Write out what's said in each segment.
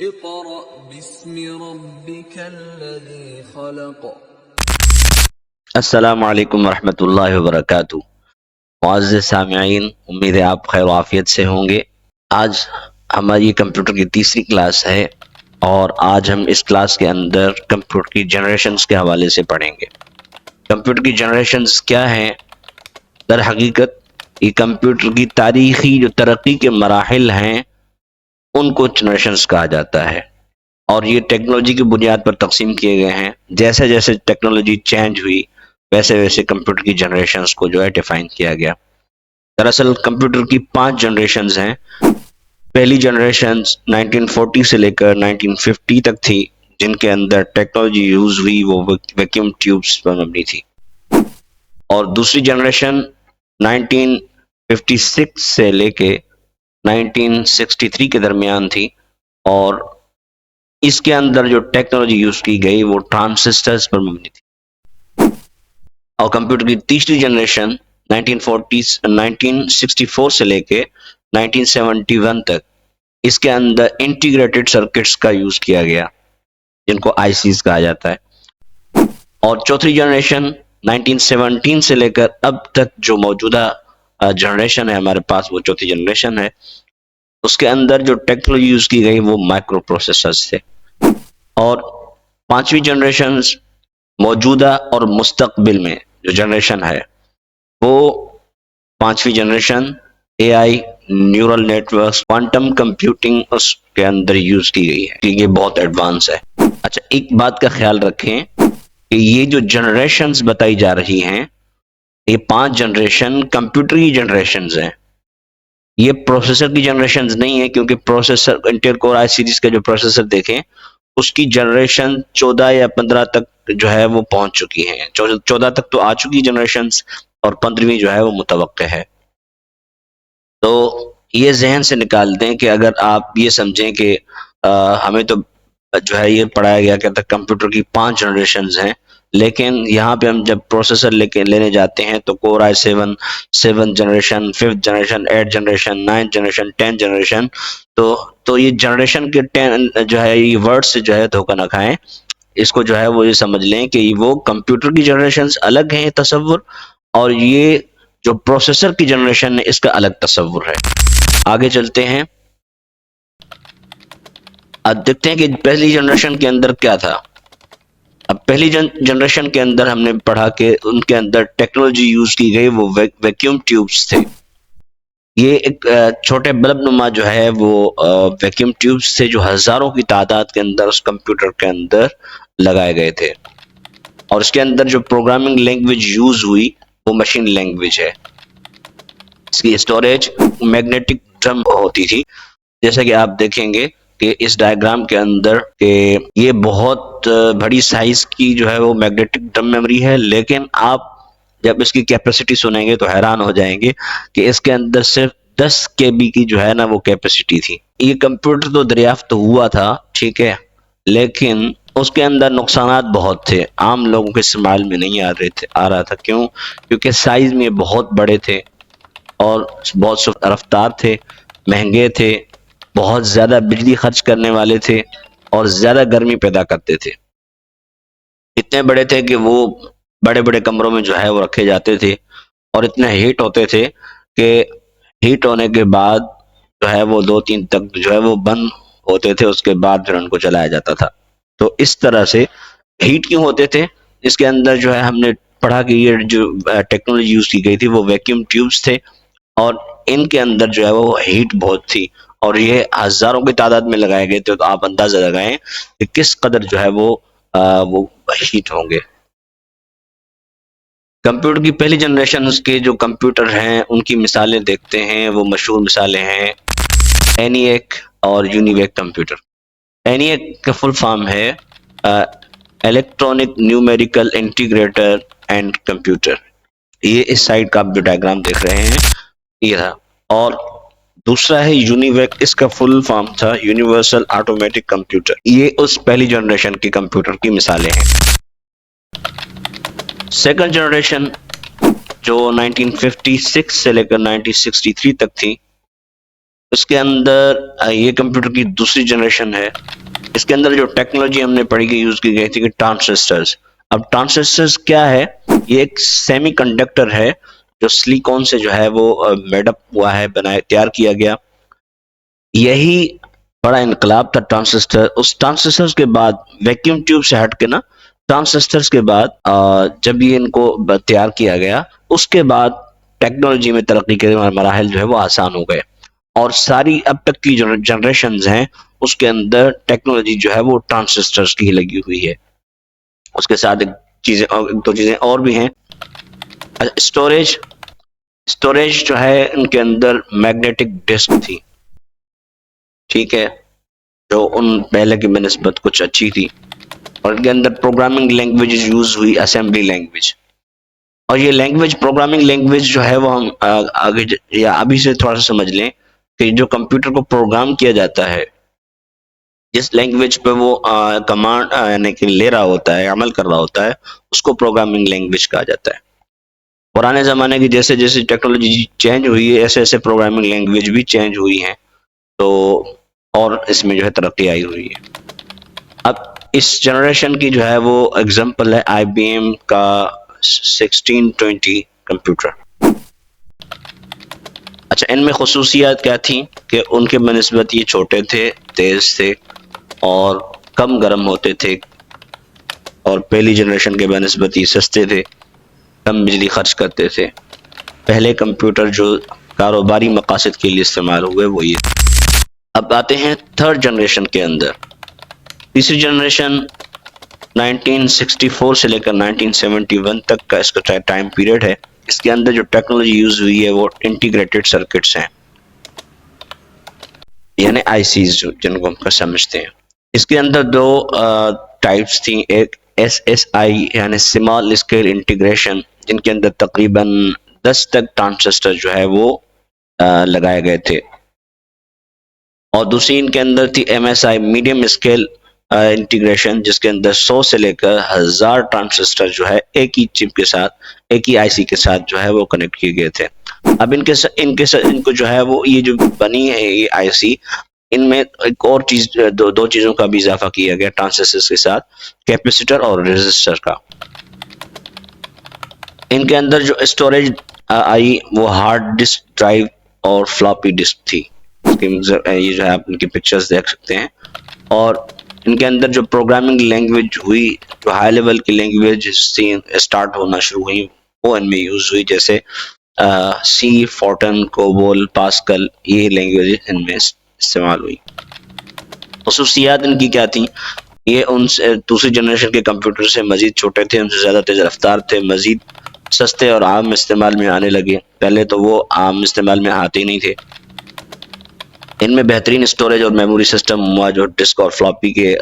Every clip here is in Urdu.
اقرأ باسم ربك الذي خلق. السلام علیکم ورحمۃ اللہ وبرکاتہ۔ معزز سامعین، امید ہے آپ خیر و عافیت سے ہوں گے۔ آج ہماری کمپیوٹر کی تیسری کلاس ہے اور آج ہم اس کلاس کے اندر کمپیوٹر کی جنریشنز کے حوالے سے پڑھیں گے۔ کمپیوٹر کی جنریشنز کیا ہیں؟ در حقیقت یہ کمپیوٹر کی تاریخی جو ترقی کے مراحل ہیں ان کو جنریشنز کہا جاتا ہے، اور یہ ٹیکنالوجی کی بنیاد پر تقسیم کیے گئے ہیں۔ جیسے جیسے ٹیکنالوجی چینج ہوئی ویسے ویسے کمپیوٹر کی جنریشنز کو جو ہے ڈیفائن کیا گیا۔ دراصل کمپیوٹر کی 5 جنریشنز ہیں۔ پہلی جنریشن 1940 سے لے کر 1950 تک تھی، جن کے اندر ٹیکنالوجی یوز ہوئی وہ ویکیوم ٹیوبز پر مبنی تھی، اور دوسری جنریشن 1956 سے لے کے 1963 کے درمیان تھی، اور اس کے اندر جو ٹیکنالوجی یوز کی گئی وہ ٹرانزسٹرز پر مبنی تھی۔ اور کمپیوٹر کی تیسری جنریشن 1964 سے لے کے 1971 تک، اس کے اندر انٹیگریٹڈ سرکٹس کا یوز کیا گیا، جن کو آئی سیز کہا جاتا ہے۔ اور چوتھی جنریشن 1917 سے لے کر اب تک جو موجودہ جنریشن ہے ہمارے پاس، وہ چوتھی جنریشن ہے۔ اس کے اندر جو ٹیکنالوجی یوز کی گئی وہ مائکرو پروسیسرز تھے۔ اور پانچویں جنریشن موجودہ اور مستقبل میں جو جنریشن ہے وہ پانچویں جنریشن اے آئی، نیورل نیٹورکس، کوانٹم کمپیوٹنگ اس کے اندر یوز کی گئی ہے۔ یہ بہت ایڈوانس ہے۔ اچھا، ایک بات کا خیال رکھیں کہ یہ جو جنریشنز بتائی جا رہی ہیں، یہ 5 جنریشن کمپیوٹر کی جنریشنز ہیں، یہ پروسیسر کی جنریشنز نہیں ہے، کیونکہ پروسیسر انٹیل کور آئی سیریز کا جو پروسیسر دیکھیں اس کی جنریشن 14 یا 15 تک جو ہے وہ پہنچ چکی ہیں۔ 14 تک تو آ چکی جنریشنز، اور 15ویں جو ہے وہ متوقع ہے۔ تو یہ ذہن سے نکال دیں کہ اگر آپ یہ سمجھیں کہ ہمیں تو جو ہے یہ پڑھایا گیا کہ کمپیوٹر کی 5 جنریشنز ہیں، لیکن یہاں پہ ہم جب پروسیسر لینے جاتے ہیں تو کور آئی 7 generation, 5th generation, 8 generation, 9 generation, 10 generation, تو یہ جنریشن کے 10 جو ہے یہ ورڈ سے جو ہے دھوکہ نہ کھائیں۔ اس کو جو ہے وہ یہ سمجھ لیں کہ وہ کمپیوٹر کی جنریشنز الگ ہیں تصور، اور یہ جو پروسیسر کی جنریشن ہے اس کا الگ تصور ہے۔ آگے چلتے ہیں، اب دیکھتے ہیں کہ پہلی جنریشن کے اندر کیا تھا۔ اب پہلی جنریشن کے اندر ہم نے پڑھا کہ ان کے اندر ٹیکنالوجی یوز کی گئی وہ ویکیوم ٹیوبز تھے۔ یہ ایک چھوٹے بلب نما جو ہے وہ ویکیوم ٹیوبز تھے، جو ہزاروں کی تعداد کے اندر اس کمپیوٹر کے اندر لگائے گئے تھے، اور اس کے اندر جو پروگرامنگ لینگویج یوز ہوئی وہ مشین لینگویج ہے۔ اس کی اسٹوریج میگنیٹک ڈرم ہوتی تھی، جیسا کہ آپ دیکھیں گے کہ اس ڈائیگرام کے اندر کہ یہ بہت بڑی سائز کی جو ہے وہ میگنیٹک ڈرم میموری ہے، لیکن آپ جب اس کی کیپیسٹی سنیں گے تو حیران ہو جائیں گے کہ اس کے اندر صرف 10 KB کی جو ہے نا وہ کیپیسٹی تھی۔ یہ کمپیوٹر تو دریافت ہوا تھا، ٹھیک ہے، لیکن اس کے اندر نقصانات بہت تھے، عام لوگوں کے استعمال میں نہیں آ رہا تھا۔ کیوں؟ کیونکہ سائز میں بہت بڑے تھے، اور بہت سست رفتار تھے، مہنگے تھے، بہت زیادہ بجلی خرچ کرنے والے تھے، اور زیادہ گرمی پیدا کرتے تھے۔ اتنے بڑے تھے کہ وہ بڑے بڑے کمروں میں جو ہے وہ رکھے جاتے تھے، اور اتنے ہیٹ ہوتے تھے کہ ہیٹ ہونے کے بعد جو ہے وہ 2-3 تک جو ہے وہ بند ہوتے تھے، اس کے بعد پھر ان کو چلایا جاتا تھا۔ تو اس طرح سے ہیٹ کیوں ہوتے تھے؟ اس کے اندر جو ہے ہم نے پڑھا کہ یہ جو ٹیکنالوجی یوز کی گئی تھی وہ ویکیوم ٹیوبز تھے، اور ان کے اندر جو ہے وہ ہیٹ بہت تھی، اور یہ ہزاروں کی تعداد میں لگائے گئے تھے۔ تو آپ اندازہ لگائیں کہ کس قدر جو ہے وہ ہیٹ ہوں گے۔ کمپیوٹر کی پہلی جنریشن کے جو کمپیوٹر ہیں ان کی مثالیں دیکھتے ہیں۔ وہ مشہور مثالیں ہیں ENIAC اور UNIVAC کمپیوٹر۔ ENIAC کا فل فارم ہے electronic numerical integrator and computer. یہ اس سائڈ کا آپ جو ڈائیگرام دیکھ رہے ہیں یہ تھا۔ اور دوسرا ہے UNIVAC، اس کا فل فارم تھا یونیورسل آٹومیٹک کمپیوٹر۔ یہ اس پہلی جنریشن کی کمپیوٹر کی مثالیں ہیں۔ سیکنڈ جنریشن جو 1956 سے لے کر 1963 تک تھی، اس کے اندر یہ کمپیوٹر کی دوسری جنریشن ہے. اس کے اندر جو ٹیکنالوجی ہم نے پڑھی کہ یوز کی گئی تھی کہ ٹرانزسٹرز. اب ٹرانزسٹرز کیا ہے؟ یہ ایک سیمی کنڈکٹر ہے جو سلیکون سے جو ہے وہ میڈ اپ ہوا ہے، تیار کیا گیا. یہی بڑا انقلاب تھا ٹرانزسٹر. اس ٹرانزسٹر کے بعد ویکیوم ٹیوب سے ہٹ کے نا، ٹرانزسٹر کے بعد جب یہ ان کو تیار کیا گیا، اس کے بعد ٹیکنالوجی میں ترقی کے مراحل جو ہے وہ آسان ہو گئے، اور ساری اب تک کی جو جنریشنز ہیں اس کے اندر ٹیکنالوجی جو ہے وہ ٹرانزسٹر کی لگی ہوئی ہے. اس کے ساتھ ایک دو چیزیں اور بھی ہیں. اسٹوریج جو ہے ان کے اندر میگنیٹک ڈسک تھی، ٹھیک ہے، جو ان پہلے کی بنسبت کچھ اچھی تھی. اور ان کے اندر پروگرامنگ لینگویج یوز ہوئی، اسمبلی لینگویج. اور یہ لینگویج، پروگرامنگ لینگویج جو ہے وہ ہم آگے یا ابھی سے تھوڑا سا سمجھ لیں کہ جو کمپیوٹر کو پروگرام کیا جاتا ہے، جس لینگویج پہ وہ کمانڈ یعنی کہ لے رہا ہوتا ہے، عمل کر رہا ہوتا ہے، اس کو پروگرامنگ لینگویج کہا جاتا ہے. پرانے زمانے کی جیسے جیسے ٹیکنالوجی چینج ہوئی ہے، ایسے ایسے پروگرامنگ لینگویج بھی چینج ہوئی ہیں، تو اور اس میں جو ہے ترقی آئی ہوئی ہے. اب اس جنریشن کی جو ہے وہ اگزامپل ہے آئی بی ایم کا 1620 کمپیوٹر. اچھا، ان میں خصوصیات کیا تھیں کہ ان کے بنسبت یہ چھوٹے تھے، تیز تھے اور کم گرم ہوتے تھے، اور پہلی جنریشن کے بنسبت یہ سستے تھے، کم بجلی خرچ کرتے تھے. پہلے کمپیوٹر جو کاروباری مقاصد کے لیے استعمال ہوئے وہ یہ. اب آتے ہیں تھرڈ جنریشن کے اندر. تیسری جنریشن 1964 سے لے کر 1971 تک کا اس کا ٹائم پیریڈ ہے. اس کے اندر جو ٹیکنالوجی یوز ہوئی ہے وہ انٹیگریٹڈ سرکٹس ہیں، یعنی آئی سیز جن کو ہم سمجھتے ہیں. اس کے اندر دو ٹائپس تھیں، ایک ایس ایس آئی یعنی اسمال اسکیل انٹیگریشن، جن کے اندر تقریباً 10 تک ٹرانزسٹر جو ہے وہ لگائے گئے تھے، اور دوسری ان کے اندر تھی M S I medium scale integration, جس کے اندر 100 سے لے کر 1000 ٹرانزسٹر جو ہے ایک ہی چپ کے ساتھ، ایک ہی آئی سی کے ساتھ جو ہے وہ کنیکٹ کیے گئے تھے. اب ان کو جو ہے وہ یہ جو بنی ہے یہ آئی سی، ان میں ایک اور چیز، دو چیزوں کا بھی اضافہ کیا گیا ٹرانزسٹر کے ساتھ، کیپیسٹر اور ریزسٹر کا. ان کے اندر جو اسٹوریج آئی وہ ہارڈ ڈسک ڈرائیو اور فلاپی ڈسک تھی. یہ جو ہے آپ ان کی پکچرز دیکھ سکتے ہیں. اور ان کے اندر جو پروگرامنگ لینگویج ہوئی، جو ہائی لیول کی لینگویج اسٹارٹ ہونا شروع ہوئی، وہ ان میں یوز ہوئی، جیسے سی، فورٹن، کوبول، پاسکل، یہ لینگویج ان میں استعمال ہوئی. خصوصیات ان کی کیا تھیں؟ یہ ان سے دوسری جنریشن کے کمپیوٹر سے مزید چھوٹے تھے، ان سے زیادہ تیز رفتار تھے، مزید سستے اور عام استعمال میں آنے لگے. پہلے تو وہ عام استعمال میں آتے ہی نہیں تھے. ان میں بہترین اسٹوریج اور میموری سسٹم ہوا جو ڈسک اور فلاپی کے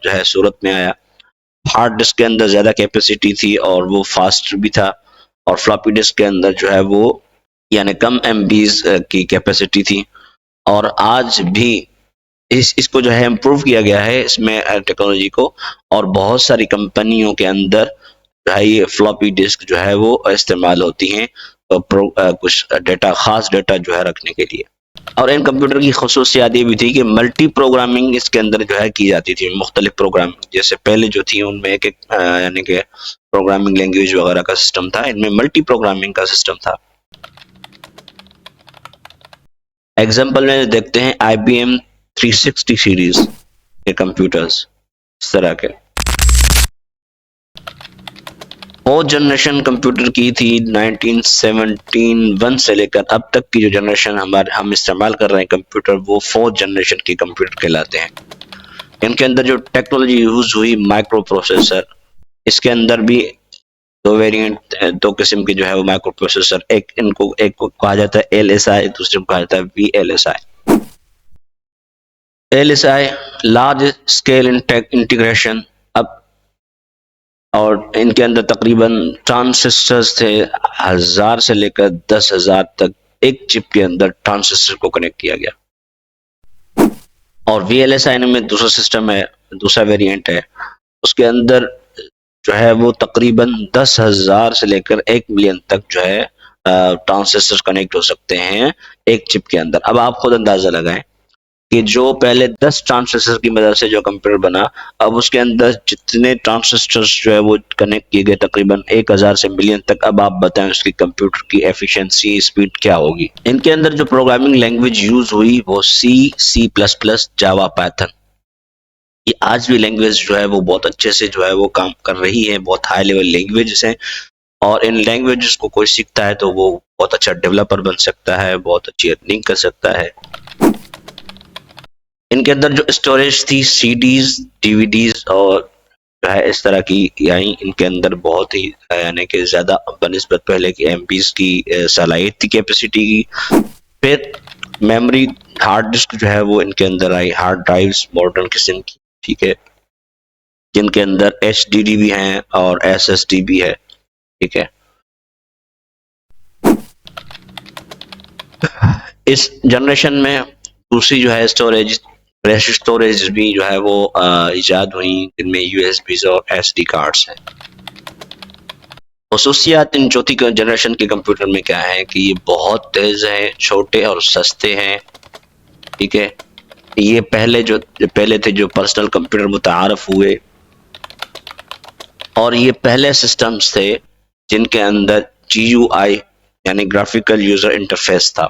جو ہے صورت میں آیا. ہارڈ ڈسک کے اندر زیادہ کیپیسٹی تھی اور وہ فاسٹ بھی تھا، اور فلاپی ڈسک کے اندر جو ہے وہ یعنی کم ایم بیز کی کیپیسٹی تھی. اور آج بھی اس کو جو ہے امپروو کیا گیا ہے اس میں ٹیکنالوجی کو، اور بہت ساری کمپنیوں کے اندر جو ہے یہ فلاپی ڈسک جو ہے وہ استعمال ہوتی ہیں کچھ ڈیٹا، خاص ڈیٹا جو ہے رکھنے کے لیے. اور ان کمپیوٹر کی خصوصیات یہ بھی تھی کہ ملٹی پروگرامنگ اس کے اندر جو ہے کی جاتی تھی، مختلف پروگرام جیسے پہلے جو تھی ان میں ایک یعنی کہ پروگرامنگ لینگویج وغیرہ کا سسٹم تھا، ان میں ملٹی پروگرامنگ کا سسٹم تھا. ایگزامپل میں دیکھتے ہیں آئی بی ایم 360 سیریز کے کمپیوٹرز اس طرح کے. فورتھ جنریشن کمپیوٹر کی تھی 1971 سے لے کر اب تک کی جو جنریشن ہم استعمال کر رہے ہیں کمپیوٹر، وہ فورتھ جنریشن کی کمپیوٹر کہلاتے ہیں. ان کے اندر جو ٹیکنالوجی یوز ہوئی مائکرو پروسیسر. اس کے اندر بھی دو ویریئنٹ، دو قسم کے جو ہے وہ مائکرو پروسیسر، ایک کو کہا جاتا ہے ایل ایس آئی، دوسرے کو کہا جاتا ہے V L S I. L S I large scale integration. اب اور ان کے اندر تقریباً ٹرانزسٹرز تھے 1000 سے لے کر 10,000 تک، ایک چپ کے اندر ٹرانزسٹر کو کنیکٹ کیا گیا. اور وی ایل ایس آئی میں دوسرا سسٹم ہے، دوسرا ویریئنٹ ہے، اس کے اندر جو ہے وہ تقریباً 10,000 سے لے کر 1 ملین تک جو ہے ٹرانزسٹر کنیکٹ ہو سکتے ہیں ایک چپ کے اندر. اب آپ خود اندازہ لگائیں کہ جو پہلے 10 ٹرانزسٹر کی مدد سے جو کمپیوٹر بنا، اب اس کے اندر جتنے ٹرانزسٹر جو ہے وہ کنیکٹ کیے گئے تقریباً 1000 سے ملین تک. اب آپ بتائیں اس کی کمپیوٹر کی ایفیشنسی، اسپیڈ کیا ہوگی. ان کے اندر جو پروگرامنگ لینگویج یوز ہوئی وہ سی پلس پلس، جاوا، پائتھن. یہ آج بھی لینگویج جو ہے وہ بہت اچھے سے جو ہے وہ کام کر رہی ہے، بہت ہائی لیول لینگویجز ہیں، اور ان لینگویجز کو کوئی سیکھتا ہے تو وہ بہت اچھا ڈیولپر بن سکتا ہے، بہت اچھی ارننگ کر سکتا ہے. ان کے اندر جو اسٹوریج تھی سی ڈیز، ڈی وی ڈیز اور جو ہے اس طرح کی، یعنی ان کے اندر بہت ہی یعنی کہ زیادہ بنسبت پہلے کی ایم پیز کی صلاحیت تھی، کیپیسٹی کی. پھر میموری ہارڈ ڈسک جو ہے وہ ان کے اندر آئی، ہارڈ ڈرائیوز ماڈرن قسم کی، ٹھیک ہے، جن کے اندر ایچ ڈی ڈی بھی ہیں اور ایس ایس ڈی بھی ہے، ٹھیک ہے. اس جنریشن میں دوسری جو ہے اسٹوریج، فلیش اسٹوریج بھی جو ہے وہ ایجاد ہوئی، جن میں یو ایس بیز اور ایس ڈی کارڈز ہیں. خصوصیات ان چوتھی جنریشن کے کمپیوٹر میں کیا ہے کہ یہ بہت تیز ہیں، چھوٹے اور سستے ہیں، ٹھیک ہے. یہ پہلے تھے جو پرسنل کمپیوٹر متعارف ہوئے، اور یہ پہلے سسٹمز تھے جن کے اندر جی یو آئی یعنی گرافیکل یوزر انٹرفیس تھا.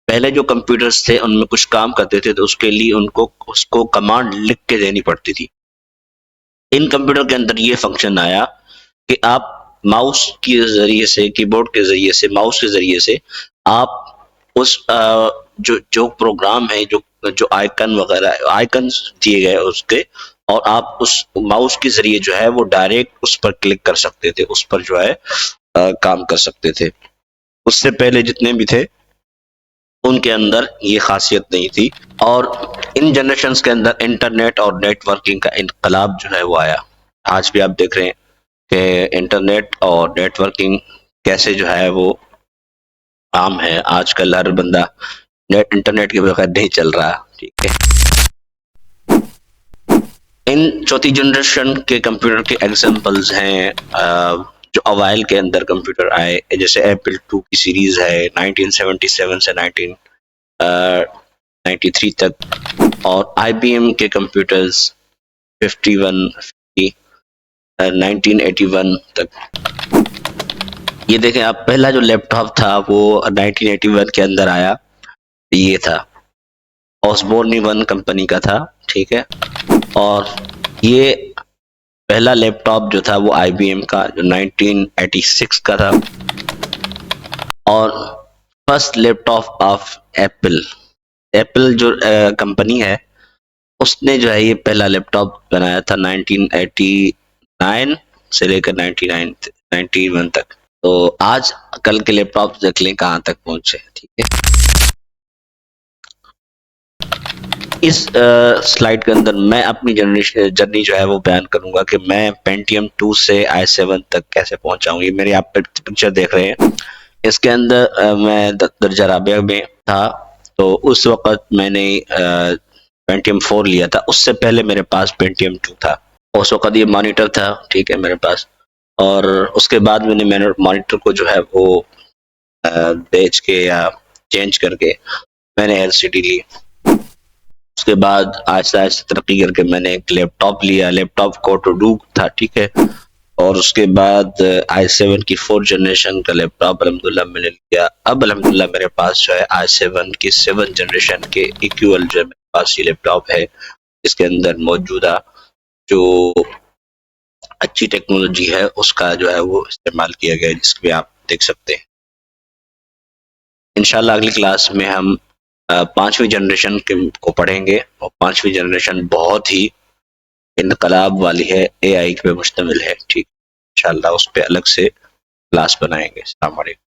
پہلے جو کمپیوٹرز تھے ان میں کچھ کام کرتے تھے تو اس کے لیے اس کو کمانڈ لکھ کے دینی پڑتی تھی. ان کمپیوٹر کے اندر یہ فنکشن آیا کہ آپ ماؤس کے ذریعے سے، کی بورڈ کے ذریعے سے، ماؤس کے ذریعے سے آپ اس جو پروگرام ہے، جو آئیکن وغیرہ آئیکنز دیے گئے اس کے، اور آپ اس ماؤس کے ذریعے جو ہے وہ ڈائریکٹ اس پر کلک کر سکتے تھے، اس پر جو ہے کام کر سکتے تھے. اس سے پہلے جتنے بھی تھے ان کے اندر یہ خاصیت نہیں تھی. اور ان جنریشنز کے اندر انٹرنیٹ اور نیٹ ورکنگ کا انقلاب جو ہے وہ آیا. آج بھی آپ دیکھ رہے ہیں کہ انٹرنیٹ اور نیٹ ورکنگ کیسے جو ہے وہ عام ہے. آج کل ہر بندہ انٹرنیٹ کے بغیر نہیں چل رہا، ٹھیک ہے. ان چوتھی جنریشن کے کمپیوٹر کے ایگزامپلز ہیں جو اوائل کے اندر کمپیوٹر آئے، جیسے ایپل 2 کی سیریز ہے 1977 سے 1993 تک، اور آئی بی ایم کے کمپیوٹرز 1981 تک. یہ دیکھیں آپ، پہلا جو لیپ ٹاپ تھا وہ 1981 کے اندر آیا، یہ تھا اوسبورن 1 کمپنی کا تھا، ٹھیک ہے. اور یہ پہلا لیپ ٹاپ جو تھا وہ آئی بی ایم کا جو 1986 کا تھا. اور first laptop of Apple جو کمپنی ہے اس نے جو ہے یہ پہلا لیپ ٹاپ بنایا تھا 1989 سے لے کر 91 تک. تو آج کل کے لیپ ٹاپ دیکھ لیں کہاں تک پہنچے، ٹھیک ہے. اس سلائیڈ کے اندر میں اپنی جرنی جو ہے وہ بیان کروں گا کہ میں پینٹیم 2 سے i7 تک کیسے پہنچا ہوں. یہ میری آپ پکچر دیکھ رہے ہیں، اس کے اندر میں درجہ رابعہ میں تھا، تو اس وقت میں نے پینٹیم 4 لیا تھا. اس سے پہلے میرے پاس پینٹیم 2 تھا، اس وقت یہ مانیٹر تھا، ٹھیک ہے، میرے پاس. اور اس کے بعد میں نے مانیٹر کو جو ہے وہ بیچ کے یا چینج کر کے میں نے ایل سی ڈی لی. اس کے بعد آہستہ آہستہ ترقی کر کے میں نے ایک لیپ ٹاپ لیا. لیپ ٹاپ کوٹو ڈوک تھا، ٹھیک ہے. اور اس کے بعد i7 کی 4 جنریشن کا لیپ ٹاپ الحمدللہ میں نے لیا. اب الحمدللہ میرے پاس جو ہے i7 کی 7 جنریشن کے ایکوئل جو ہے میرے پاس یہ لیپ ٹاپ ہے. اس کے اندر موجودہ جو اچھی ٹیکنالوجی ہے اس کا جو ہے وہ استعمال کیا گیا ہے، جس پہ آپ دیکھ سکتے ہیں. انشاءاللہ اگلی کلاس میں ہم 5ویں جنریشن کو پڑھیں گے، اور 5ویں جنریشن بہت ہی انقلاب والی ہے، اے آئی پہ مشتمل ہے، ٹھیک. انشاءاللہ اس پہ الگ سے کلاس بنائیں گے. السلام علیکم.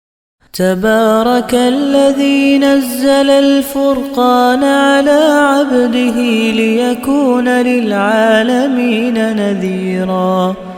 تبارك الذي نزل الفرقان على عبده ليكون للعالمين نذيرا.